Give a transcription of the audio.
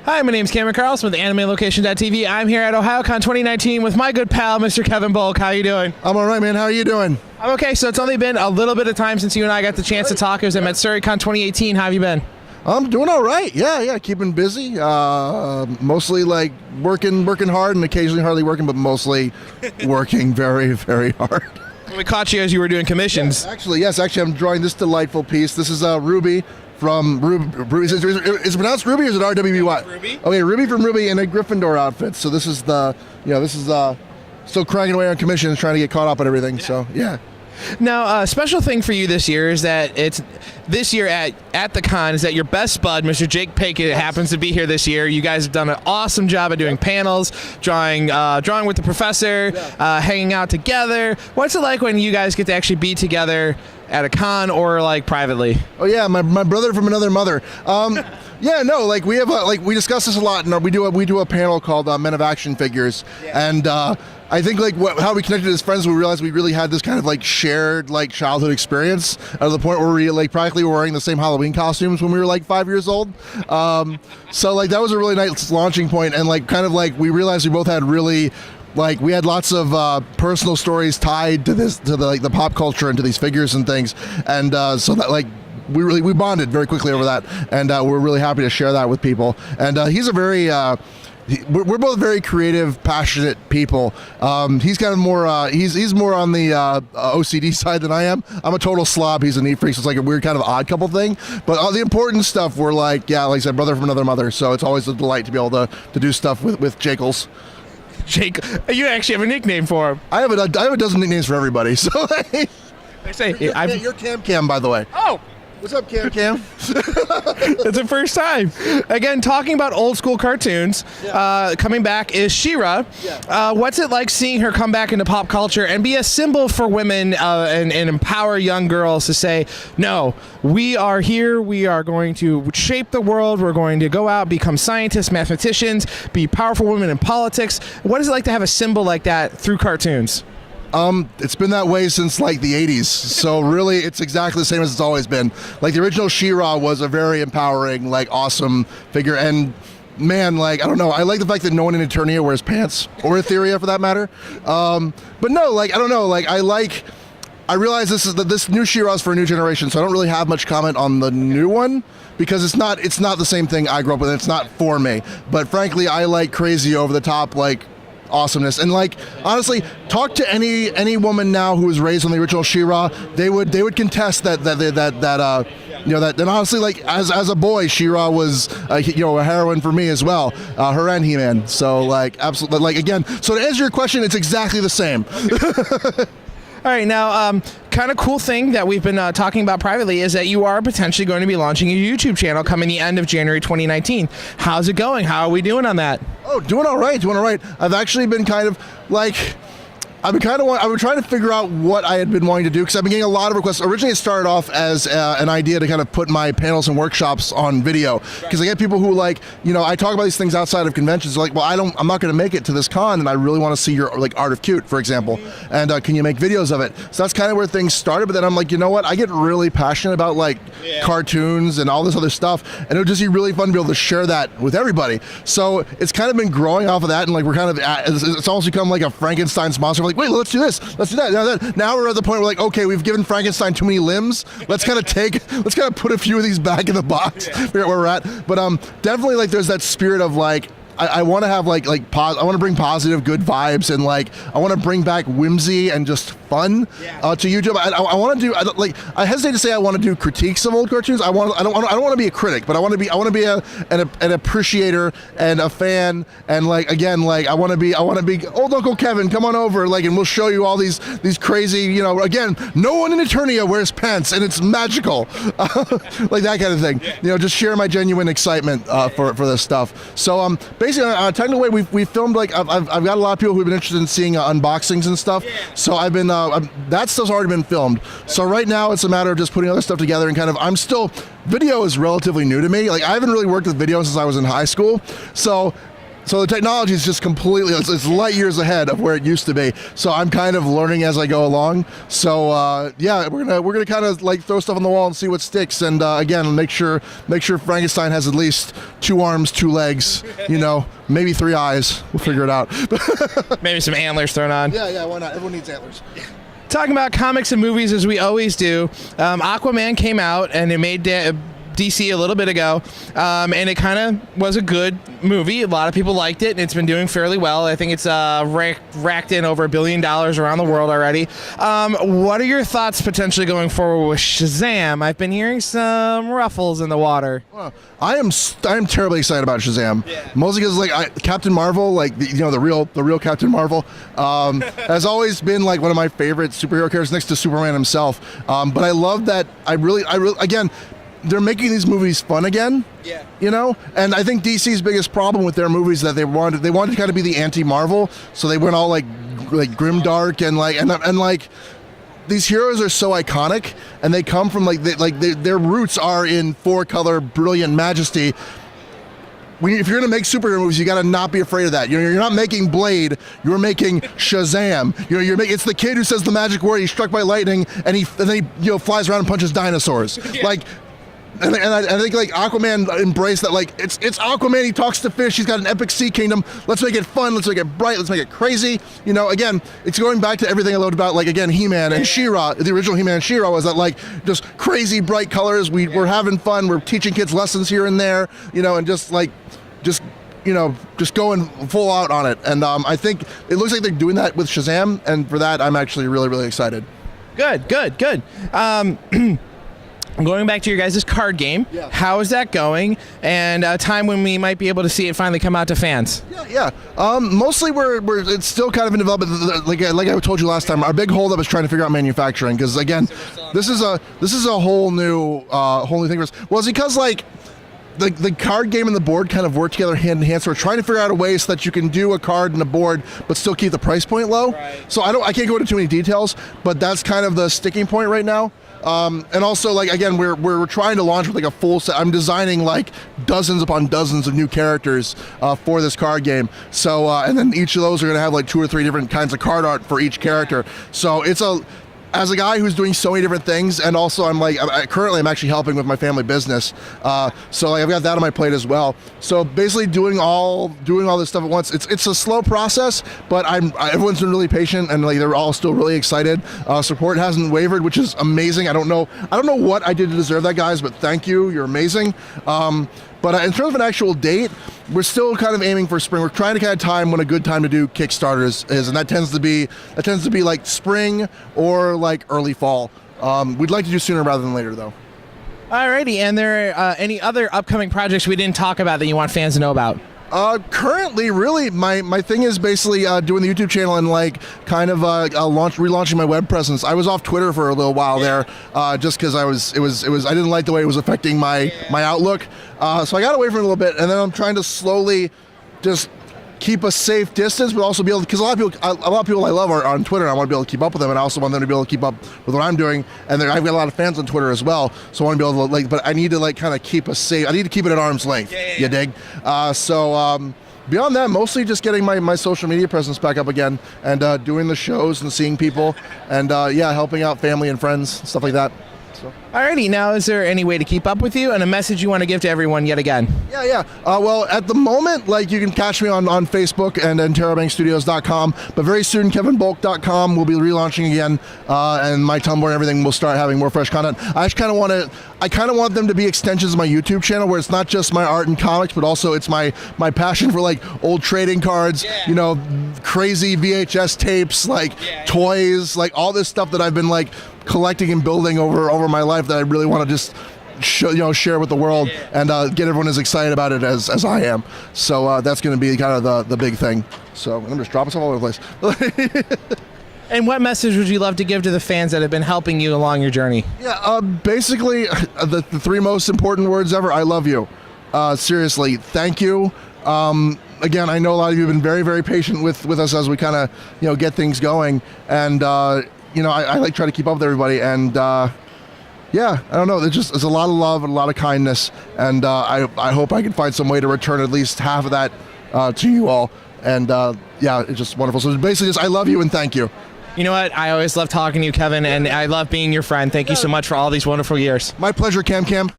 Hi, my name's Cameron Carlson with AnimeLocation.tv. I'm here at Ohayocon 2019 with my good pal, Mr. Kevin Bolk. How you doing? I'm all right, man. How are you doing? I'm okay. So it's only been a little bit of time since you and I got the chance to talk. It was at Ohayocon 2018. How have you been? I'm doing all right. Yeah, keeping busy. Mostly like working hard and occasionally hardly working, but mostly working very, very hard. We caught you as you were doing commissions. Yes, actually, I'm drawing this delightful piece. This is Ruby from Ruby. Is it pronounced Ruby or is it RWBY? Ruby. Okay, Ruby from Ruby in a Gryffindor outfit. So this is still cranking away on commissions, trying to get caught up on everything. Yeah. So yeah. Now, a special thing for you this year is that it's this year at the con is that your best bud, Mr. Jake Pickett, happens to be here this year. You guys have done an awesome job at doing panels, drawing with the professor, hanging out together. What's it like when you guys get to actually be together at a con or like privately? Oh yeah, my brother from another mother. Yeah, no, like we have we discuss this a lot, and we do a panel called Men of Action Figures, and I think like how we connected as friends, we realized we really had this kind of like shared like childhood experience at the point where we like practically were wearing the same Halloween costumes when we were like 5 years old. So like that was a really nice launching point, and like kind of like we realized we both had really. Like we had lots of personal stories tied to the pop culture and to these figures and things, and so that like we bonded very quickly over that, and we're really happy to share that with people. And he's a very we're both very creative, passionate people. He's kind of more he's more on the OCD side than I am. I'm a total slob. He's a neat freak. So it's like a weird kind of odd couple thing. But all the important stuff, we're like I said, brother from another mother. So it's always a delight to be able to do stuff with Jakels. Jake, you actually have a nickname for him. I have a dozen nicknames for everybody. So I say, you're Cam, by the way. Oh, what's up, Cam? It's the first time. Again, talking about old school cartoons, coming back is She-Ra. Yeah. What's it like seeing her come back into pop culture and be a symbol for women and empower young girls to say, no, we are here, we are going to shape the world, we're going to go out, become scientists, mathematicians, be powerful women in politics. What is it like to have a symbol like that through cartoons? It's been that way since like the 80s. So really it's exactly the same as it's always been. Like the original She-Ra was a very empowering, like awesome figure. And man, like, I don't know. I like the fact that no one in Eternia wears pants, or Etheria for that matter. But no, like, I don't know. Like I realize this new She-Ra is for a new generation. So I don't really have much comment on the new one, because it's not the same thing I grew up with. It's not for me. But frankly, I like crazy over the top, like, awesomeness. And like honestly, talk to any woman now who was raised on the original She-Ra, they would contest that honestly, like as a boy, She-Ra was a heroine for me as well, her and He-Man. So like absolutely, like again, so to answer your question, it's exactly the same. All right, now, kind of cool thing that we've been talking about privately is that you are potentially going to be launching a YouTube channel coming the end of January 2019. How's it going? How are we doing on that? Oh, doing all right. I've actually been kind of like, I've been trying to figure out what I had been wanting to do, because I've been getting a lot of requests. Originally, it started off as an idea to kind of put my panels and workshops on video, because I get people who like, I talk about these things outside of conventions. They're like, well, I'm not going to make it to this con, and I really want to see your like Art of Cute, for example, and can you make videos of it? So that's kind of where things started. But then I'm like, you know what? I get really passionate about like cartoons and all this other stuff, and it would just be really fun to be able to share that with everybody. So it's kind of been growing off of that, and like we're kind of it's almost become like a Frankenstein's monster. We're like, wait, let's do this, let's do that. Now we're at the point where like, okay, we've given Frankenstein too many limbs. Let's kind of put a few of these back in the box, figure out where we're at. But definitely like there's that spirit of like, I want to have I want to bring positive, good vibes, and like I want to bring back whimsy and just fun to YouTube. I want to do I hesitate to say I want to do critiques of old cartoons. I don't want to be a critic, but I want to be an appreciator and a fan, and like again, like I want to be old Uncle Kevin, come on over, like, and we'll show you all these crazy, again, no one in Eternia wears pants and it's magical, like that kind of thing. Just share my genuine excitement for this stuff. So basically, on a technical way, we filmed like I've got a lot of people who've been interested in seeing unboxings and stuff. So I've been that stuff's already been filmed. So right now it's a matter of just putting other stuff together, and kind of video is relatively new to me. Like I haven't really worked with video since I was in high school. So So the technology is just completely, it's light years ahead of where it used to be. So I'm kind of learning as I go along. So yeah, we're gonna kind of like throw stuff on the wall and see what sticks. And again, make sure Frankenstein has at least 2 arms, 2 legs, maybe 3 eyes. We'll figure it out. Maybe some antlers thrown on. Yeah, why not? Everyone needs antlers. Talking about comics and movies as we always do, Aquaman came out and it made DC a little bit ago, and it kind of was a good movie. A lot of people liked it, and it's been doing fairly well. I think it's racked in over $1 billion around the world already. What are your thoughts potentially going forward with Shazam? I've been hearing some ruffles in the water. Well, I am terribly excited about Shazam. Yeah. Mostly because Captain Marvel, the real Captain Marvel, has always been like one of my favorite superhero characters next to Superman himself. But I love that. I really again. They're making these movies fun again. Yeah. And I think DC's biggest problem with their movies that they wanted to kind of be the anti-Marvel, so they went all like grimdark and these heroes are so iconic, and they come from their roots are in 4-color brilliant majesty. If you're gonna make superhero movies, you gotta not be afraid of that. You're not making Blade. You're making Shazam. It's the kid who says the magic word. He's struck by lightning, and then he flies around and punches dinosaurs. Yeah. And I think Aquaman embraced that. It's Aquaman. He talks to fish. He's got an epic sea kingdom. Let's make it fun. Let's make it bright. Let's make it crazy. Again, it's going back to everything I loved about He-Man and She-Ra. The original He-Man and She-Ra was that just crazy bright colors. We're having fun. We're teaching kids lessons here and there. And just going full out on it. And I think it looks like they're doing that with Shazam. And for that, I'm actually really, really excited. Good. Going back to your guys' card game, yeah. How is that going? And a time when we might be able to see it finally come out to fans? Yeah. Mostly it's still kind of in development. Like I told you last time, our big holdup is trying to figure out manufacturing, because again, this is a whole new thing for us. Well, it's because the card game and the board kind of work together hand in hand, so we're trying to figure out a way so that you can do a card and a board but still keep the price point low. Right. So I can't go into too many details, but that's kind of the sticking point right now. And also, again, we're trying to launch with a full set. I'm designing dozens upon dozens of new characters for this card game. So and then each of those are going to have 2 or 3 different kinds of card art for each character. So as a guy who's doing so many different things, and also I'm actually helping with my family business, so I've got that on my plate as well. So basically doing all this stuff at once. It's a slow process, but everyone's been really patient, and they're all still really excited. Support hasn't wavered, which is amazing. I don't know what I did to deserve that, guys, but thank you. You're amazing. But in terms of an actual date, we're still kind of aiming for spring. We're trying to kind of time when a good time to do Kickstarters is, and that tends to be spring or early fall. We'd like to do sooner rather than later, though. Alrighty, and there are any other upcoming projects we didn't talk about that you want fans to know about? Currently, really, my thing is basically doing the YouTube channel and relaunching my web presence. I was off Twitter for a little while there, just because I didn't like the way it was affecting my outlook. So I got away from it a little bit, and then I'm trying to slowly just keep a safe distance, but also be able to, because a lot of people I love are on Twitter, and I want to be able to keep up with them, and I also want them to be able to keep up with what I'm doing. And I've got a lot of fans on Twitter as well, so I want to be able to but I need to kind of keep a safe. I need to keep it at arm's length. Yeah. You dig? Beyond that, mostly just getting my social media presence back up again, and doing the shows and seeing people, and helping out family and friends, stuff like that. So. Alrighty, now is there any way to keep up with you and a message you want to give to everyone yet again? Yeah. Well, at the moment, you can catch me on Facebook and TerraBankStudios.com, but very soon KevinBolk.com will be relaunching again, and my Tumblr and everything will start having more fresh content. I kind of want them to be extensions of my YouTube channel, where it's not just my art and comics, but also it's my passion for old trading cards, crazy VHS tapes, toys, all this stuff that I've been collecting and building over my life that I really want to just share with the world, and get everyone as excited about it as I am. So that's going to be kind of the big thing. So I'm just dropping stuff all over the place. And what message would you love to give to the fans that have been helping you along your journey? Yeah, basically the 3 most important words ever. I love you. Seriously, thank you. Again, I know a lot of you have been very, very patient with us as we kind of get things going, and I try to keep up with everybody, and I don't know. There's a lot of love and a lot of kindness, and I hope I can find some way to return at least half of that to you all. And yeah, it's just wonderful. So basically, just I love you and thank you. You know what? I always love talking to you, Kevin, and I love being your friend. Thank you so much for all these wonderful years. My pleasure, Cam.